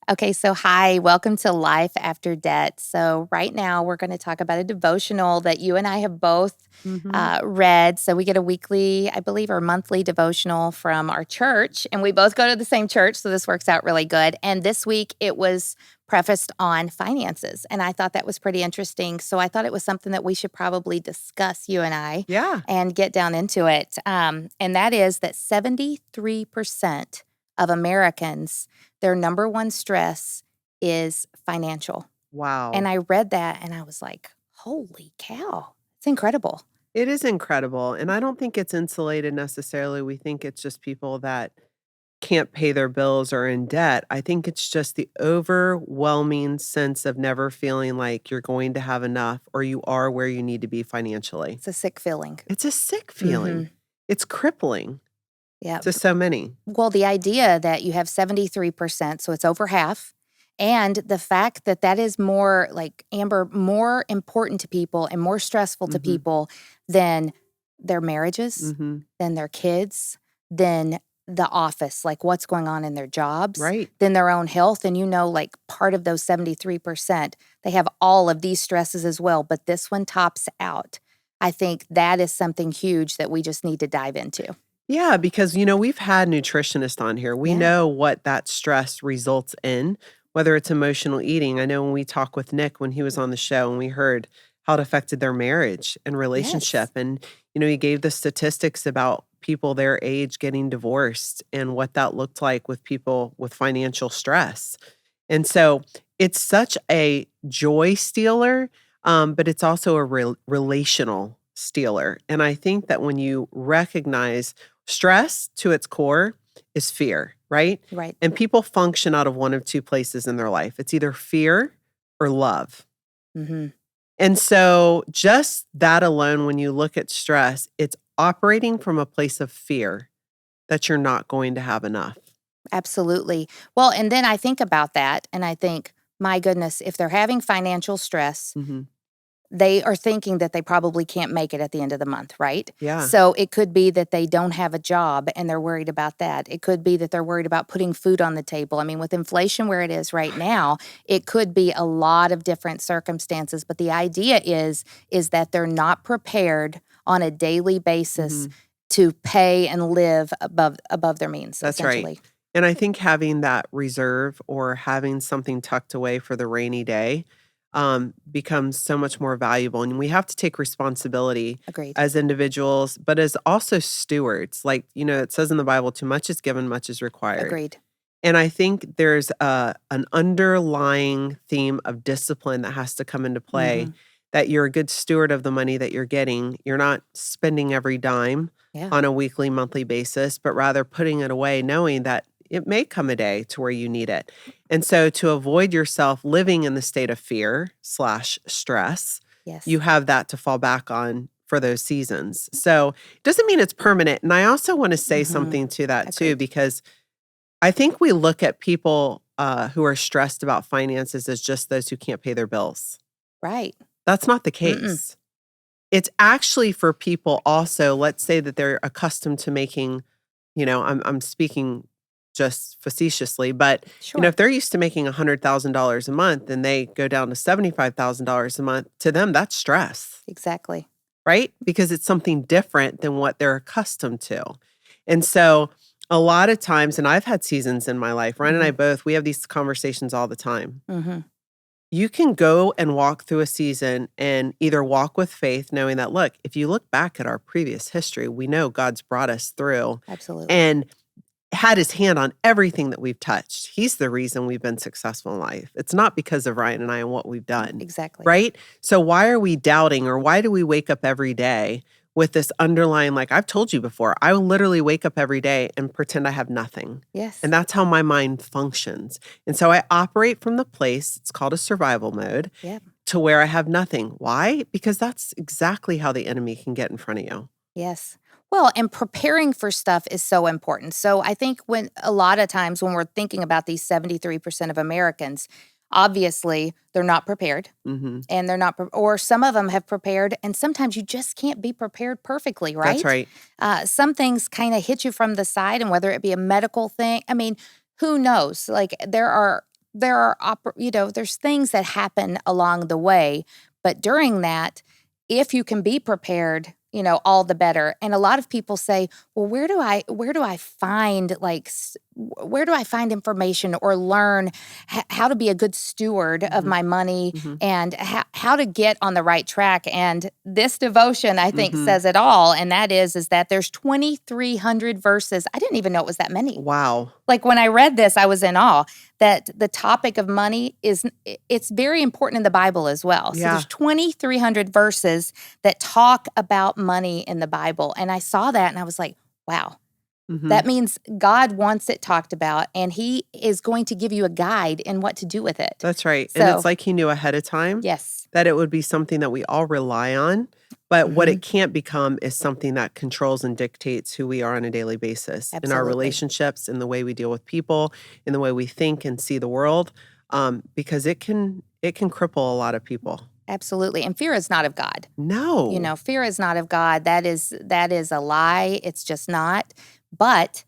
Okay, so hi, welcome to Life After Debt. So, right now we're going to talk about a devotional that you and I have both Mhm. read. So, we get a weekly, I believe, or monthly devotional from our church, and we both go to the same church. So, this works out really good. And this week it was prefaced on finances, and I thought that was pretty interesting. So, I thought it was something that we should probably discuss, you and I, Yeah. and get down into it. And that is that 73% of Americans, their number one stress is financial. And Wow. I read that and I was like, holy cow, it's incredible. It is incredible, and I don't think it's insulated necessarily. We think it's just people that can't pay their bills or in debt. I think it's just the overwhelming sense of never feeling like you're going to have enough or you are where you need to be financially. It's a sick feeling. It's a sick Hmm. feeling. It's crippling Yeah. to so many. Well, the idea that you have 73%, so it's over half, and the fact that that is more like Amber, more important to people and more stressful to Mhm. people than their marriages, Mhm. than their kids, than the office, like what's going on in their jobs, Right. than their own health. And like part of those 73%, they have all of these stresses as well, but this one tops out. I think that is something huge that we just need to dive into. Yeah, because, we've had nutritionists on here. We Yeah. know what that stress results in, whether it's emotional eating. I know when we talked with Nick when he was on the show and we heard how it affected their marriage and relationship. Yes. And, he gave the statistics about people their age getting divorced and what that looked like with people with financial stress. And so it's such a joy stealer, but it's also a relational stealer. And I think that when you recognize stress to its core is fear, right? Right. And people function out of one of two places in their life. It's either fear or love. Mhm. And so just that alone, when you look at stress, it's operating from a place of fear that you're not going to have enough. Absolutely. Well, and then I think about that and I think, my goodness, if they're having financial stress, Mhm. they are thinking that they probably can't make it at the end of the month, right? Yeah, So it could be that they don't have a job and they're worried about that. It could be that they're worried about putting food on the table. I mean, with inflation where it is right now, it could be a lot of different circumstances, but the idea is that they're not prepared on a daily basis mhm. to pay and live above their means That's right. essentially. And I think having that reserve or having something tucked away for the rainy day, becomes so much more valuable. And we have to take responsibility Agreed. as individuals, but as also stewards. Like, it says in the Bible, too much is given, much is required. Agreed. And I think there's an underlying theme of discipline that has to come into play, Mhm. that you're a good steward of the money that you're getting. You're not spending every dime Yeah. on a weekly, monthly basis, but rather putting it away, knowing that it may come a day to where you need it. And so to avoid yourself living in the state of fear slash stress, you Yes. have that to fall back on for those seasons. So it doesn't mean it's permanent. And I also want to say Mhm. something to that too, Agreed. because I think we look at people who are stressed about finances as just those who can't pay their bills. Right. That's not the Mm-mm. case. It's actually for people also, let's say that they're accustomed to making, I'm speaking just facetiously, but Sure. if they're used to making $100,000 a month and they go down to $75,000 a month, to them that's stress, Exactly. right? Because it's something different than what they're accustomed to. And so a lot of times, and I've had seasons in my life, Ryan and I Mhm. both, we have these conversations all the time. Mhm. You can go and walk through a season and either walk with faith, knowing that, look, if you look back at our previous history, we know God's brought us through Absolutely. and had his hand on everything that we've touched. He's the reason we've been successful in life. It's not because of Ryan and I and what we've done, Exactly. right? So why are we doubting, or why do we wake up every day with this underlying, like I've told you before, I will literally wake up every day and pretend I have nothing. Yes. And that's how my mind functions. And so I operate from the place, it's called a survival mode, Yep. to where I have nothing. Why? Because that's exactly how the enemy can get in front of you. Yes. Well, and preparing for stuff is so important. So I think when a lot of times when we're thinking about these 73% of Americans, obviously they're not prepared Mhm. and they're not, or some of them have prepared, and sometimes you just can't be prepared perfectly, That's right? right. Some things kind of hit you from the side, and whether it be a medical thing, I mean, who knows? Like there are there are there's things that happen along the way, but during that, if you can be prepared, all the better. And a lot of people say, well, where do I find where do I find information or learn how to be a good steward of Mhm. my money Mhm. and how to get on the right track? And this devotion, I think, Mhm. says it all. And that is that there's 2,300 verses. I didn't even know it was that many. Wow. Like when I read this, I was in awe that the topic of money it's very important in the Bible as well. So Yeah. there's 2,300 verses that talk about money in the Bible. And I saw that and I was like, wow, Mhm. that means God wants it talked about and he is going to give you a guide in what to do with it. That's right, and it's So, like he knew ahead of time yes. that it would be something that we all rely on, but what Hmm. it can't become is something that controls and dictates who we are on a daily basis in our Absolutely. relationships, in the way we deal with people, in the way we think and see the world, because it can cripple a lot of people. Absolutely. And fear is not of God. No. Fear is not of God. That is a lie. It's just not. But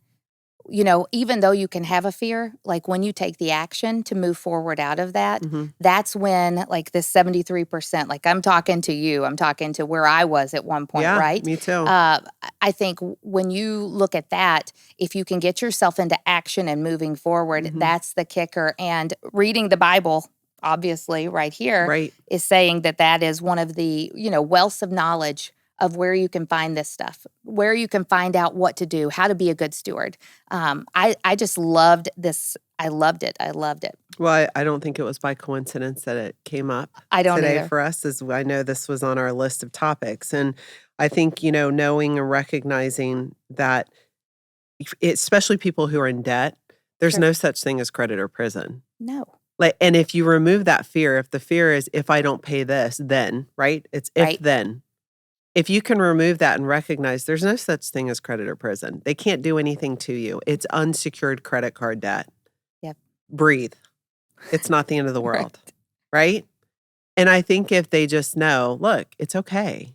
even though you can have a fear, like when you take the action to move forward out of that, Mhm. that's when, like this 73%, like I'm talking to you, I'm talking to where I was at one point, Yeah, right? me too. I think when you look at that, if you can get yourself into action and moving forward, Mhm. that's the kicker. And reading the Bible, obviously, right here, Right. is saying that is one of the, wealths of knowledge of where you can find this stuff, where you can find out what to do, how to be a good steward. I just loved this. I loved it. I loved it. Well, I don't think it was by coincidence that it came up I don't today either. for us, as I know this was on our list of topics, and I think, knowing and recognizing that especially people who are in debt, there's Sure. no such thing as credit or prison. No. Like, and if you remove that fear, if the fear is, "If I don't pay this, then," right? It's if Right. then. If you can remove that and recognize there's no such thing as credit or prison. They can't do anything to you. It's unsecured credit card debt. Yep. Breathe. It's not the end of the Right. world, right? And I think if they just know, look, it's okay.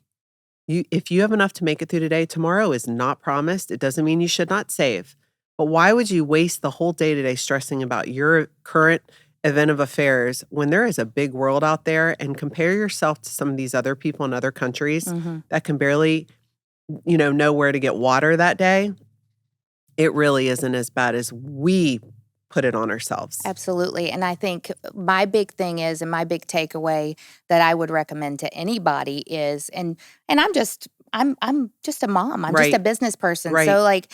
If you have enough to make it through today, tomorrow is not promised. It doesn't mean you should not save. But why would you waste the whole day today stressing about your current event of affairs when there is a big world out there, and compare yourself to some of these other people in other countries Hmm. that can barely, know where to get water that day? It really isn't as bad as we put it on ourselves. Absolutely. And I think my big thing is, and my big takeaway that I would recommend to anybody is, and I'm just a mom. I'm just a Right. business person. Right. So like,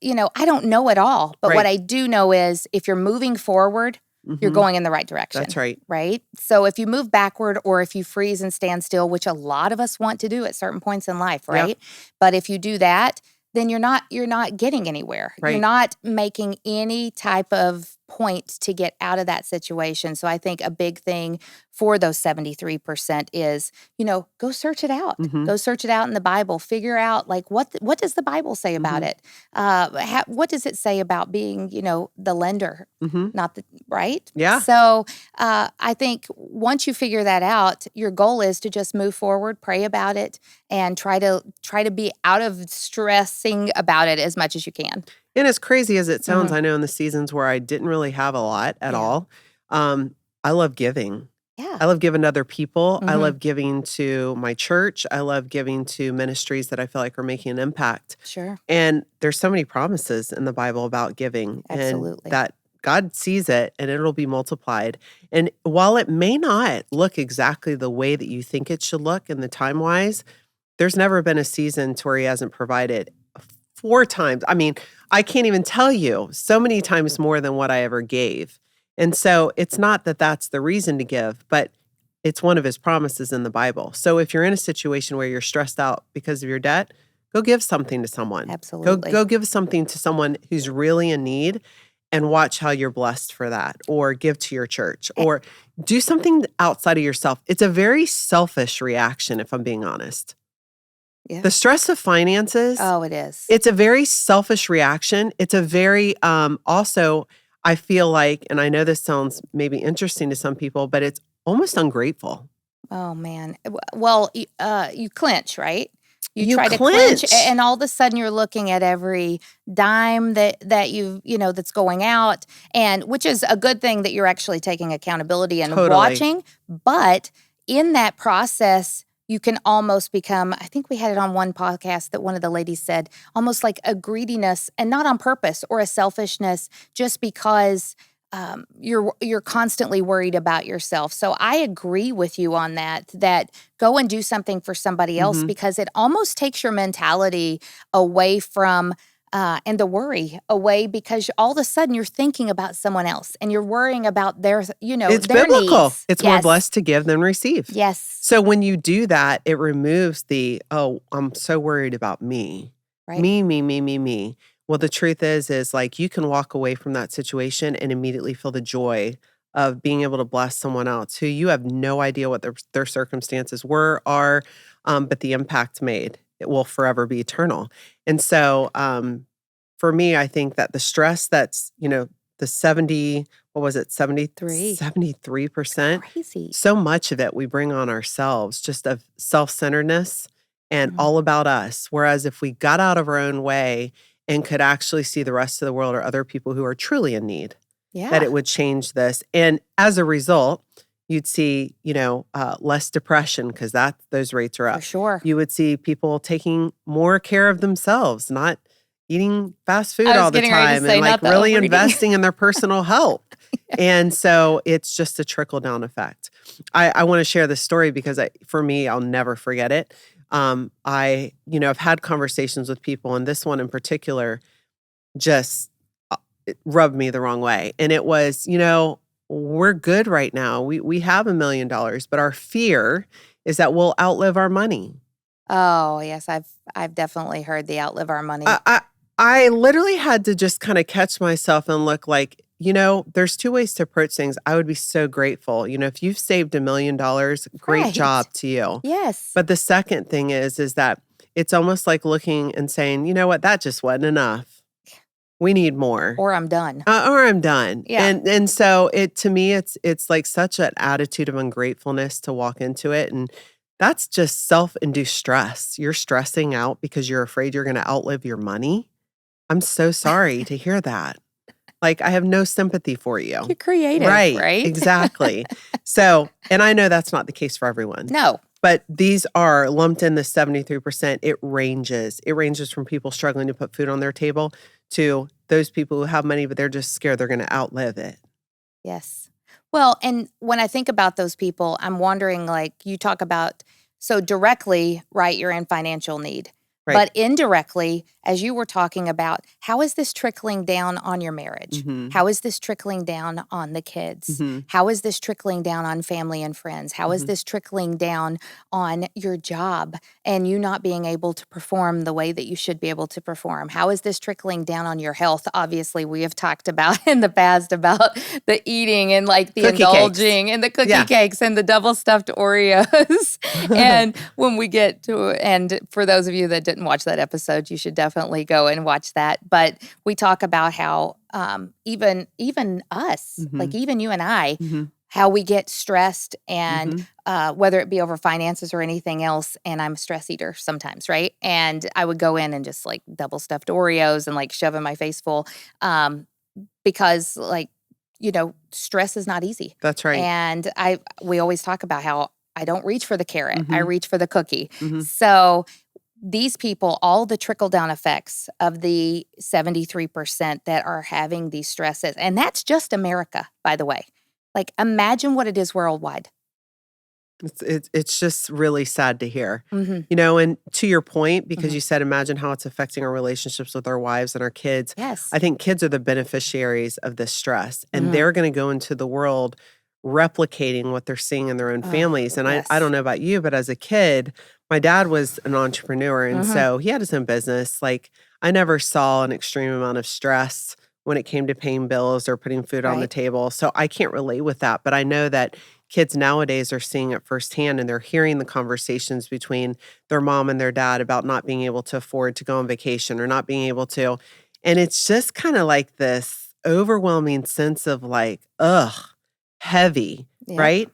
I don't know it all, but what Right. I do know is if you're moving forward, you're Mhm. going in the right That's direction, right. right? So if you move backward or if you freeze and stand still, which a lot of us want to do at certain points in life, Yep. right? But if you do that, then you're not getting anywhere. You're Right. not making any type of point to get out of that situation. So I think a big thing for those 73% is, go search it out. Mhm. Go search it out in the Bible. Figure out like what does the Bible say about Mhm. it? What does it say about being, the lender, Mhm. not the right? Yeah. So I think once you figure that out, your goal is to just move forward, pray about it, and try to be out of stressing about it as much as you can. And as crazy as it sounds, Hmm. I know in the seasons where I didn't really have a lot at Yeah. all, I love giving. Yeah. I love giving to other people. I Hmm. love giving to my church. I love giving to ministries that I feel like are making an impact. Sure. And there's so many promises in the Bible about giving, and Absolutely. that God sees it and it'll be multiplied. And while it may not look exactly the way that you think it should look in the time wise, there's never been a season to where he hasn't provided 4 times. I mean, I can't even tell you so many times more than what I ever gave. And so it's not that that's the reason to give, but it's one of his promises in the Bible. So if you're in a situation where you're stressed out because of your debt, go give something to someone. Go Absolutely. go give something to someone who's really in need, and watch how you're blessed for that, or give to your church, A- or do something outside of yourself. It's a very selfish reaction, if I'm being honest. Yeah. The stress of finances, Oh, it is. it's a very selfish reaction. It's a very, also, I feel like, and I know this sounds maybe interesting to some people, but it's almost ungrateful. Oh man. Well, you clinch, right? You You try to clinch, clinch. and all of a sudden you're looking at every dime that that's going out, and which is a good thing that you're actually taking accountability and Totally. watching. But in that process, you can almost become, I think we had it on one podcast that one of the ladies said, almost like a greediness, and not on purpose, or a selfishness, just because you're constantly worried about yourself. So I agree with you on that. That go and do something for somebody else, Mhm. because it almost takes your mentality away from and the worry away, because all of a sudden you're thinking about someone else and you're worrying about It's their biblical. needs. It's more Yes, blessed to give than receive. yes, So when you do that, it removes the, "Oh, I'm so worried about me. right. Me, me, me, me, me." Well, the truth is like you can walk away from that situation and immediately feel the joy of being able to bless someone else who you have no idea what their circumstances were, are, but the impact made, it will forever be eternal. And so, for me, I think that the stress that's, the 70, what was it, 70 Three. 73%, Crazy. so much of it we bring on ourselves, just of self-centeredness and Mhm. all about us. Whereas if we got out of our own way and could actually see the rest of the world or other people who are truly in need, that Yeah, it would change this. And as a result, you'd see, less depression because those rates are for up. sure. You would see people taking more care of themselves, not eating fast food I was all the getting ready to time and say, like not the really overeating. investing in their personal health. And so it's just a trickle down effect. I want to share this story because for me, I'll never forget it. I've had conversations with people, and this one in particular just it rubbed me the wrong way. And it was, we're good right now. We have $1 million, but our fear is that we'll outlive our money. Oh, yes, I've definitely heard the outlive our I money. I, I literally had to just kind of catch myself and look like, there's two ways to approach things. I would be so grateful. If you've saved $1 million, great Right. job to you. Yes. But the second thing is that it's almost like looking and saying, you know what, that just wasn't enough. We need more. Or I'm done. Or I'm done. Yeah. And so to me, it's like such an attitude of ungratefulness to walk into it. And that's just self-induced stress. You're stressing out because you're afraid you're gonna outlive your money. I'm so sorry to hear that. Like, I have no sympathy for you. You're creative, Right, right? exactly. So, and I know that's not the case for everyone, No. but these are lumped in the 73%. It ranges. It ranges from people struggling to put food on their table to those people who have money, but they're just scared they're gonna outlive it. Yes. Well, and when I think about those people, I'm wondering, like, you talk about, so directly, right, you're in financial need. Right. But indirectly, as you were talking about, how is this trickling down on your marriage? Mhm. How is this trickling down on the kids? Mhm. How is this trickling down on family and friends? How is Mhm. this trickling down on your job and you not being able to perform the way that you should be able to perform? How is this trickling down on your health? Obviously, we have talked about in the past about the eating and like the Cookie cakes. indulging and the cookie Yeah. cakes and the double stuffed Oreos. And when we get to, and for those of you that didn't watch that episode, you should definitely go and watch that. But we talk about how even us, like Mhm. even you and I, Mhm. how we get stressed, and Mhm. whether it be over finances or anything else. And I'm a stress eater sometimes, right? And I would go in and just like double stuffed Oreos and like shove in my face full, because like stress is not easy. That's right. And we always talk about how I don't reach for the carrot, I Mhm. reach for the cookie. Mhm. So these people, all the trickle down effects of the 73% that are having these stresses, and that's just America, by the way. Like, imagine what it is worldwide. It's just really sad to hear. Mhm. And to your point, because Mhm. you said imagine how it's affecting our relationships with our wives and our kids. Yes. I think kids are the beneficiaries of this stress, and Mhm. they're gonna go into the world replicating what they're seeing in their own Oh, families. And I don't yes. know about you, but as a kid, my dad was an entrepreneur, and Mhm. so he had his own business. Like, I never saw an extreme amount of stress when it came to paying bills or putting food on the Right. table. So I can't relate with that, but I know that kids nowadays are seeing it firsthand, and they're hearing the conversations between their mom and their dad about not being able to afford to go on vacation or not being able to. And it's just kind of like this overwhelming sense of like, ugh, heavy, Yep. right?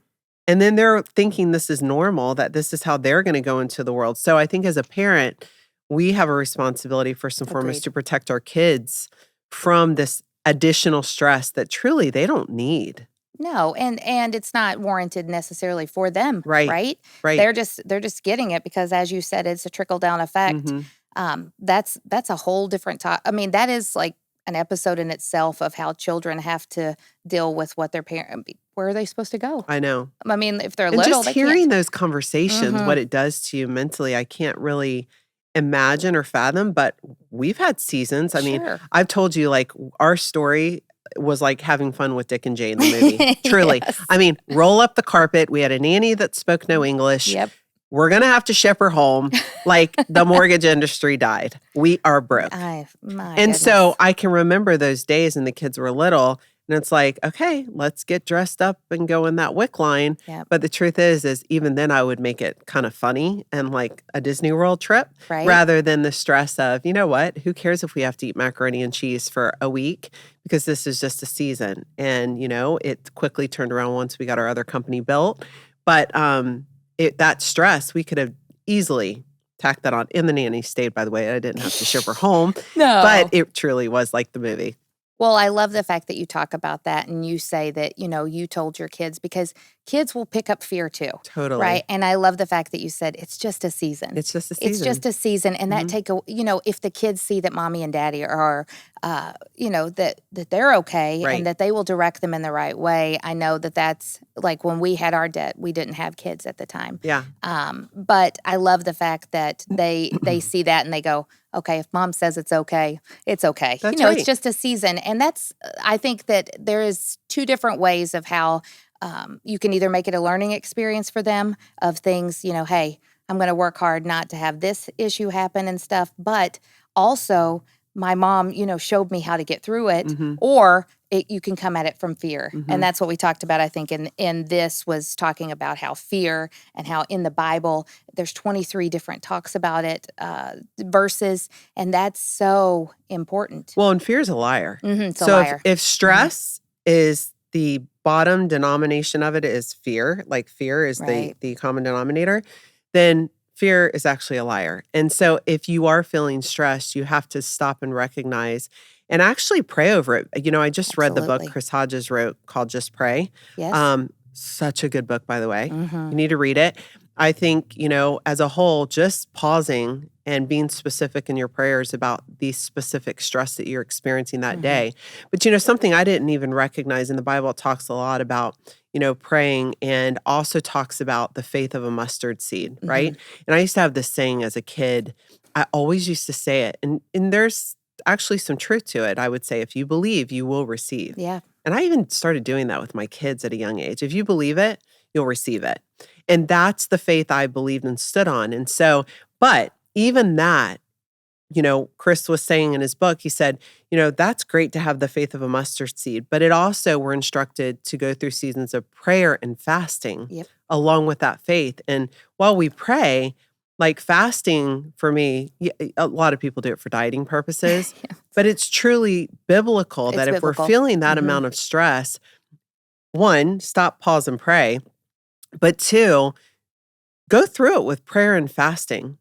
And then they're thinking this is normal, that this is how they're going to go into the world. So I think as a parent, we have a responsibility first and foremost Agreed. to protect our kids from this additional stress that truly they don't need. No, and it's not warranted necessarily for them, Right. right? Right. They're just getting it because, as you said, it's a trickle down effect. Mhm. That's a whole different top. I mean, that is like an episode in itself of how children have to deal with what their parent. Where are they supposed to go? I know. I mean, if they're And little, just they can't. hearing those conversations, Mm-hmm. what it does to you mentally, I can't really imagine or fathom, but we've had seasons. I mean, Sure. I've told you, like, our story was like having fun with Dick and Jane, the movie. Truly. Yes. I mean, roll up the carpet. We had a nanny that spoke no English. Yep. We're going to have to ship her home. Like, the mortgage industry died. We are broke. My And goodness. so I can remember those days and the kids were little. And it's like, okay, let's get dressed up and go in that wick line. Yep. But the truth is even then I would make it kind of funny and like a Disney World trip Right. rather than the stress of, you know what, who cares if we have to eat macaroni and cheese for a week because this is just a season. And, it quickly turned around once we got our other company built. But that stress, we could have easily tacked that on. And the nanny stayed, by the way. I didn't have to ship her home. No. But it truly was like the movie. Well, I love the fact that you talk about that and you say that, you told your kids because kids will pick up fear too. Totally. Right. And I love the fact that you said it's just a season. It's just a season. It's just a season. And that if the kids see that mommy and daddy are, that they're okay Right. and that they will direct them in the right way. I know that that's like when we had our debt, we didn't have kids at the time. Yeah. But I love the fact that they see that and they go, okay, if mom says it's okay, it's okay. That's It's right. just a season. And I think that there is two different ways of how you can either make it a learning experience for them of things, hey, I'm going to work hard not to have this issue happen and stuff. But also my mom, showed me how to get through it, Mhm. or you can come at it from fear. Mhm. And that's what we talked about, I think, in this was talking about how fear and how in the Bible, there's 23 different talks about it, verses, and that's so important. Well, and fear is a liar. It's a So liar. if stress is the bottom denomination of it is fear, like fear is Right. the common denominator, then fear is actually a liar. And so if you are feeling stressed, you have to stop and recognize and actually pray over it. I just read the book Absolutely. Chris Hodges wrote called Just Pray. Yes. Such a good book, by the way. Mhm. You need to read it. I think, as a whole, just pausing and being specific in your prayers about the specific stress that you're experiencing that Mhm. day. But, something I didn't even recognize in the Bible, it talks a lot about, praying and also talks about the faith of a mustard seed, right? And I used to have this saying as a kid. I always used to say it. And there's actually some truth to it. I would say, if you believe, you will receive. Yeah. And I even started doing that with my kids at a young age. If you believe it, you'll receive it. And that's the faith I believed and stood on. And so, but even that, Chris was saying in his book, he said, that's great to have the faith of a mustard seed, but it also, we're instructed to go through seasons of prayer and fasting Yep. along with that faith. And while we pray, like fasting for me, a lot of people do it for dieting purposes, but it's truly biblical that It's if we're biblical. feeling that amount of stress, one, stop, pause, and pray. But two, go through it with prayer and fasting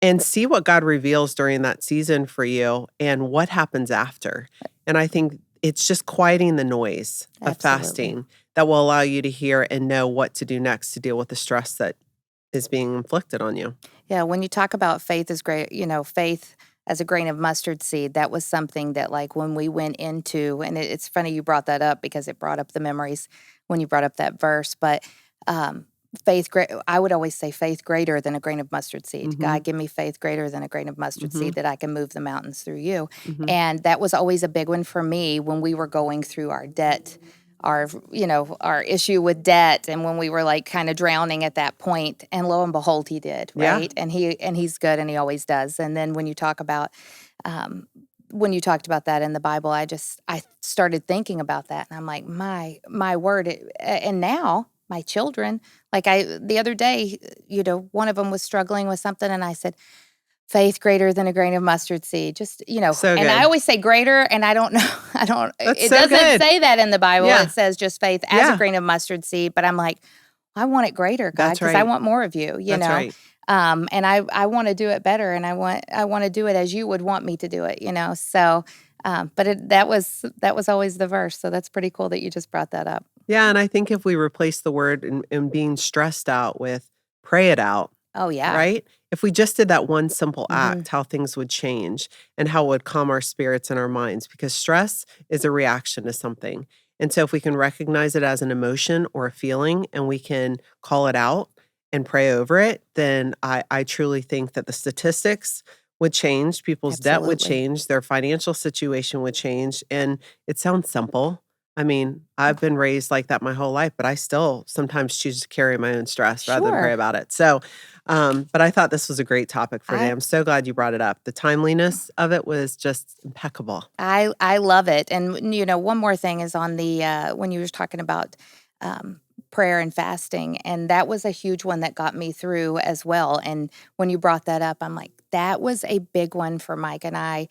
and see what God reveals during that season for you and what happens after. And I think it's just quieting the noise of Absolutely. fasting that will allow you to hear and know what to do next to deal with the stress that is being inflicted on you. Yeah, when you talk about faith is great, faith as a grain of mustard seed, that was something that like when we went into, and it's funny you brought that up because it brought up the memories when you brought up that verse, but I would always say faith greater than a grain of mustard seed. Mhm. God, give me faith greater than a grain of mustard Mhm. seed that I can move the mountains through you. Mhm. And that was always a big one for me when we were going through our debt, our issue with debt, and when we were like kind of drowning at that point. And lo and behold, he did, Yeah. right? And he's good, and he always does. And then when you talk about when you talked about that in the Bible, I started thinking about that, and I'm like, my word. And now my children, like the other day, one of them was struggling with something, and I said, faith greater than a grain of mustard seed. Just, So and good. I always say greater, and I don't know, That's it so doesn't good. say that in the Bible. Yeah. It says just faith as Yeah. a grain of mustard seed, but I'm like, I want it greater, God, That's because I right. want more of you, you That's know? right. And I wanna do it better, and I wanna do it as you would want me to do it, you know? So, but that was always the verse, so that's pretty cool that you just brought that up. Yeah, and I think if we replace the word in being stressed out with pray it out, Oh, yeah. right? If we just did that one simple Mhm. act, how things would change and how it would calm our spirits and our minds because stress is a reaction to something. And so if we can recognize it as an emotion or a feeling and we can call it out and pray over it, then I truly think that the statistics would change, people's debt would Absolutely. change, their financial situation would change. And it sounds simple. I mean, I've been raised like that my whole life, but I still sometimes choose to carry my own stress rather than pray Sure. about it. So, but I thought this was a great topic for today. I I'm so glad you brought it up. The timeliness of it was just impeccable. I love it, and, you know, one more thing is on the, when you were talking about, um, prayer and fasting, and that was a huge one that got me through as well, and when you brought that up, I'm like, that was a big one for Mike and I,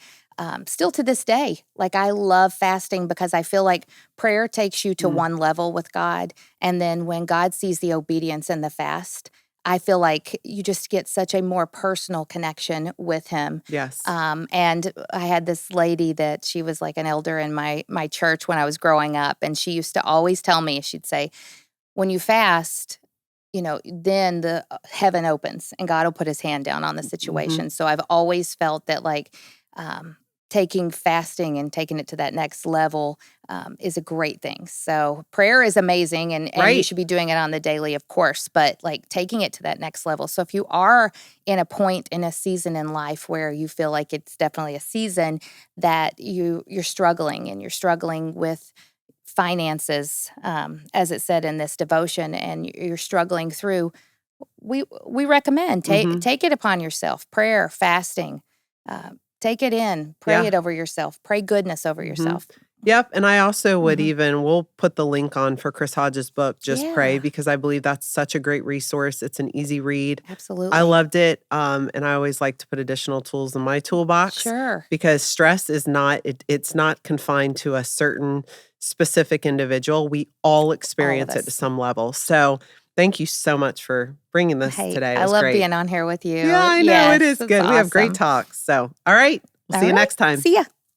still to this day. Like, I love fasting because I feel like prayer takes you to Mm, one level with God, and then when God sees the obedience in the fast, I feel like you just get such a more personal connection with Him. yes. And I had this lady that she was like an elder in my church when I was growing up, and she used to always tell me, she'd say, "When you fast, you know, then the heaven opens and God will put his hand down on the Hmm. situation." So I've always felt that like um, taking fasting and taking it to that next level is a great thing. So prayer is amazing and you Right. should be doing it on the daily, of course, but like taking it to that next level. So if you are in a point in a season in life where you feel like it's definitely a season that you're struggling and you're struggling with finances, as it said in this devotion, and you're struggling through, we recommend Hmm. take it upon yourself. Prayer, fasting, take it in, pray Yeah. it over yourself, pray goodness over Mhm. yourself. Yep, and I also would Mhm. even we'll put the link on for Chris Hodges' book, Just Pray, Yeah, because I believe that's such a great resource. It's an easy read. I absolutely. loved it, and I always like to put additional tools in my toolbox Sure, because stress is not it's not confined to a certain specific individual. We all all of experience it to us. some level. So, thank you so much for bringing this Hey, today. It I was love great. being on here with Yeah, you. I know, it Yes, is it's good. We have great awesome. talks. So, all right, we'll see All you right, next time. see ya.